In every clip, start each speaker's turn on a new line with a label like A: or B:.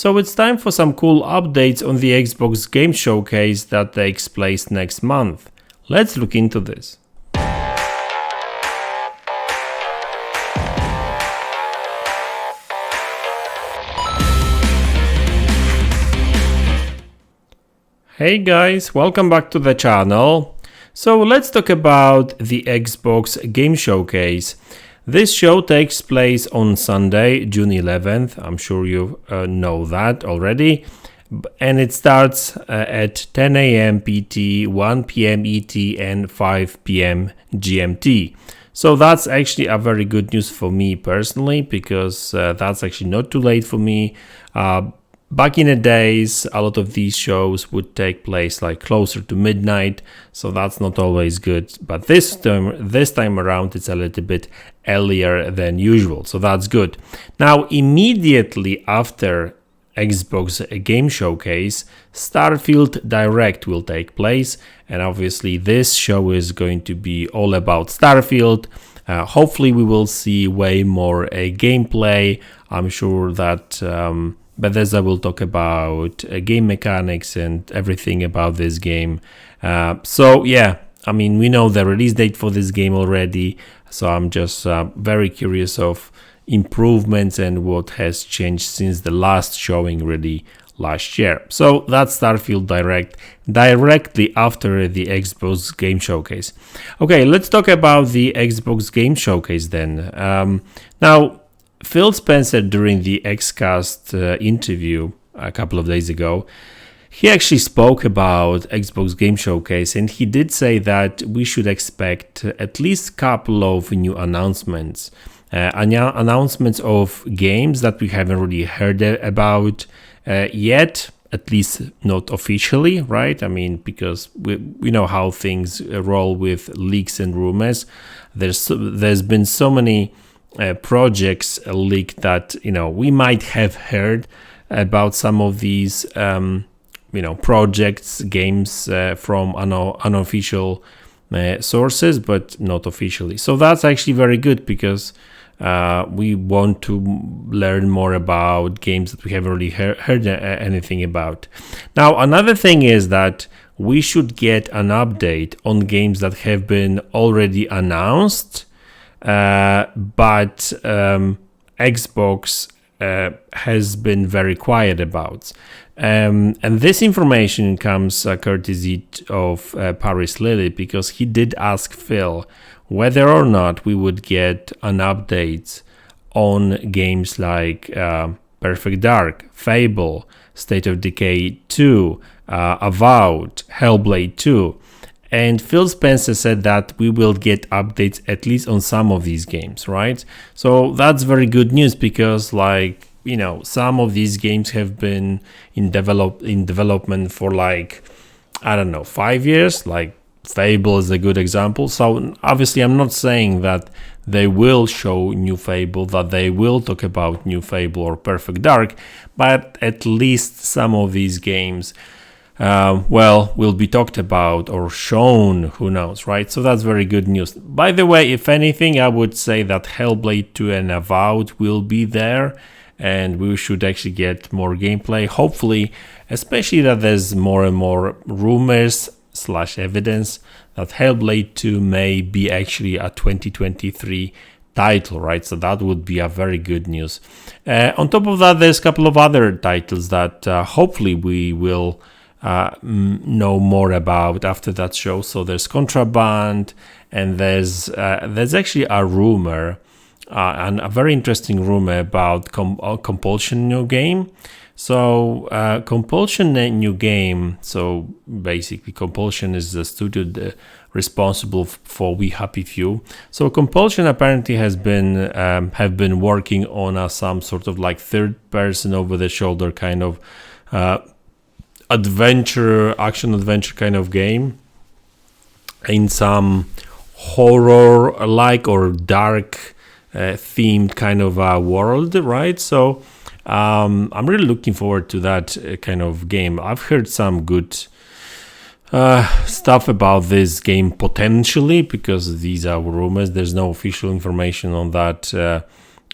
A: So it's time for some cool updates on the Xbox Game Showcase that takes place next month. Let's look into this. Hey guys, welcome back to the channel. So let's talk about the Xbox Game Showcase. This show takes place on Sunday, June 11th. I'm sure you know that already. And it starts at 10 a.m. PT, 1 p.m. ET, and 5 p.m. GMT. So that's actually a very good news for me personally, because that's actually not too late for me. Back in the days, a lot of these shows would take place like closer to midnight, so that's not always good. But this time around, it's a little bit earlier than usual, so that's good. Now, immediately after Xbox Game Showcase, Starfield Direct will take place, and obviously this show is going to be all about Starfield. Hopefully, we will see way more gameplay. I'm sure that Bethesda will talk about game mechanics and everything about this game. So yeah, I mean, we know the release date for this game already, so I'm just very curious of improvements and what has changed since the last showing really last year. So that's Starfield Direct, directly after the Xbox Game Showcase. Okay, let's talk about the Xbox Game Showcase then. Now, Phil Spencer, during the Xcast interview a couple of days ago, he actually spoke about Xbox Game Showcase, and he did say that we should expect at least a couple of new announcements. Announcements of games that we haven't really heard about yet, at least not officially, right? I mean, because we know how things roll with leaks and rumors. There's been so many projects leaked that we might have heard about some of these projects, games from unofficial sources, but not officially. So that's actually very good, because we want to learn more about games that we haven't really heard anything about. Now, another thing is that we should get an update on games that have been already announced, but Xbox has been very quiet about. And this information comes courtesy of Paris Lilly, because he did ask Phil whether or not we would get an update on games like Perfect Dark, Fable, State of Decay 2, Avowed, Hellblade 2. And Phil Spencer said that we will get updates at least on some of these games, right? So that's very good news, because some of these games have been in development for 5 years. Like Fable is a good example. So obviously I'm not saying that they will show new Fable, that they will talk about new Fable or Perfect Dark, but at least some of these games will be talked about or shown, who knows, right? So that's very good news. By the way, if anything, I would say that Hellblade 2 and Avowed will be there, and we should actually get more gameplay, hopefully, especially that there's more and more rumors / evidence that Hellblade 2 may be actually a 2023 title, right? So that would be a very good news. On top of that, there's a couple of other titles that hopefully we will know more about after that show. So there's Contraband, and there's actually a rumor, and a very interesting rumor about Compulsion new game. So Compulsion new game. So basically, Compulsion is the studio responsible for We Happy Few. So Compulsion apparently have been working on some sort of like third person over the shoulder kind of action adventure kind of game in some horror like or dark themed kind of world, right? So I'm really looking forward to that kind of game. I've heard some good stuff about this game potentially, because these are rumors. There's no official information on that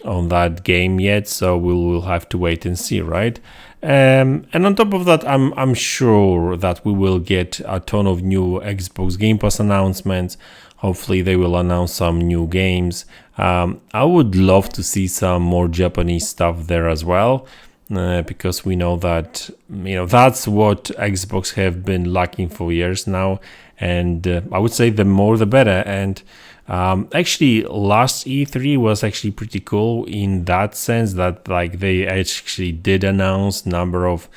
A: on that game yet, so we'll have to wait and see, right? And on top of that, I'm sure that we will get a ton of new Xbox Game Pass announcements. Hopefully they will announce some new games. I would love to see some more Japanese stuff there as well, because we know that, that's what Xbox have been lacking for years now, and I would say the more the better. And actually last E3 was actually pretty cool in that sense that like they actually did announce number of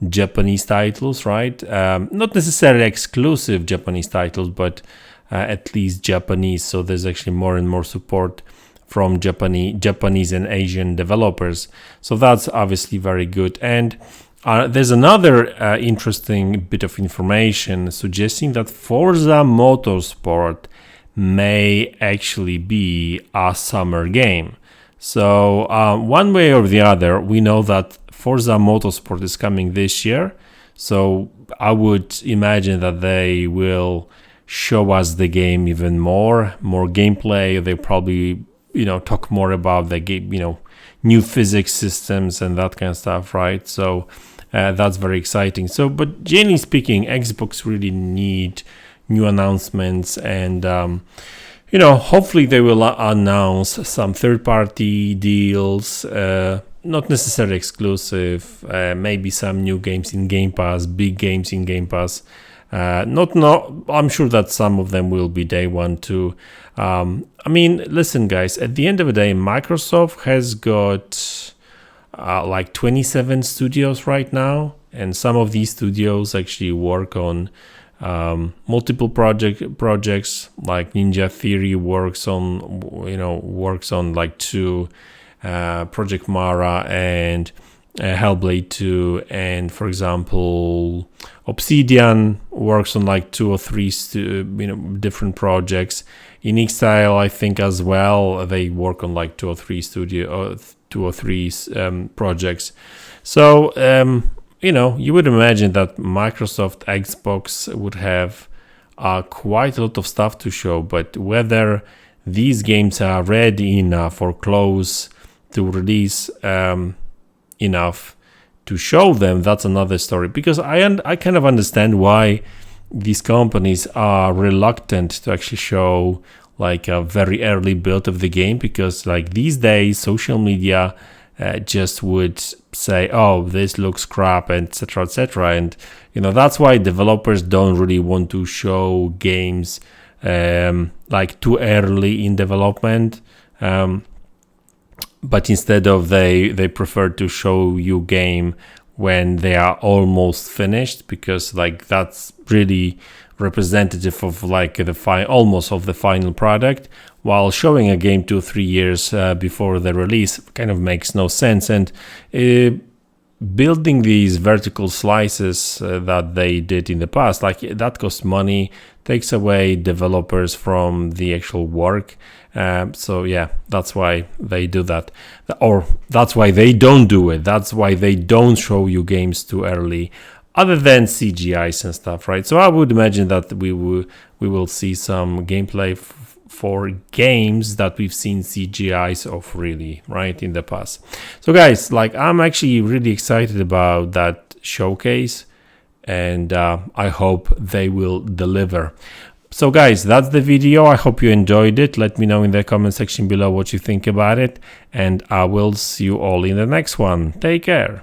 A: Japanese titles, right? Not necessarily exclusive Japanese titles, but at least Japanese. So there's actually more and more support from Japanese and Asian developers. So that's obviously very good. And there's another interesting bit of information suggesting that Forza Motorsport may actually be a summer game. So one way or the other, we know that Forza Motorsport is coming this year. So I would imagine that they will show us the game even more gameplay. They probably, talk more about the game, new physics systems and that kind of stuff, right? So that's very exciting. So, but generally speaking, Xbox really need new announcements, and hopefully they will announce some third-party deals, not necessarily exclusive, maybe some new games in Game Pass, big games in Game Pass. I'm sure that some of them will be day one too. Listen, guys, at the end of the day, Microsoft has got like 27 studios right now, and some of these studios actually work on multiple projects. Like Ninja Theory works on like 2, Project Mara and Hellblade 2, and for example Obsidian works on like 2 or 3 different projects. In Exile, I think as well, they work on like 2 or 3 projects. So you would imagine that Microsoft Xbox would have quite a lot of stuff to show, but whether these games are ready enough or close to release enough to show them, that's another story. Because I kind of understand why these companies are reluctant to actually show like a very early build of the game, because like these days social media just would say, oh, this looks crap, etc., etc. And that's why developers don't really want to show games like too early in development, but instead of they prefer to show you game when they are almost finished, because like that's really representative of like almost of the final product, while showing a game 2-3 years before the release kind of makes no sense. And building these vertical slices that they did in the past, like that costs money, takes away developers from the actual work. So yeah, that's why they do that, or that's why they don't do it. That's why they don't show you games too early, other than CGIs and stuff, right? So I would imagine that we will see some gameplay for games that we've seen CGIs of really, right, in the past. So guys, like I'm actually really excited about that showcase, and I hope they will deliver. So guys, that's the video. I hope you enjoyed it. Let me know in the comment section below what you think about it, and I will see you all in the next one. Take care.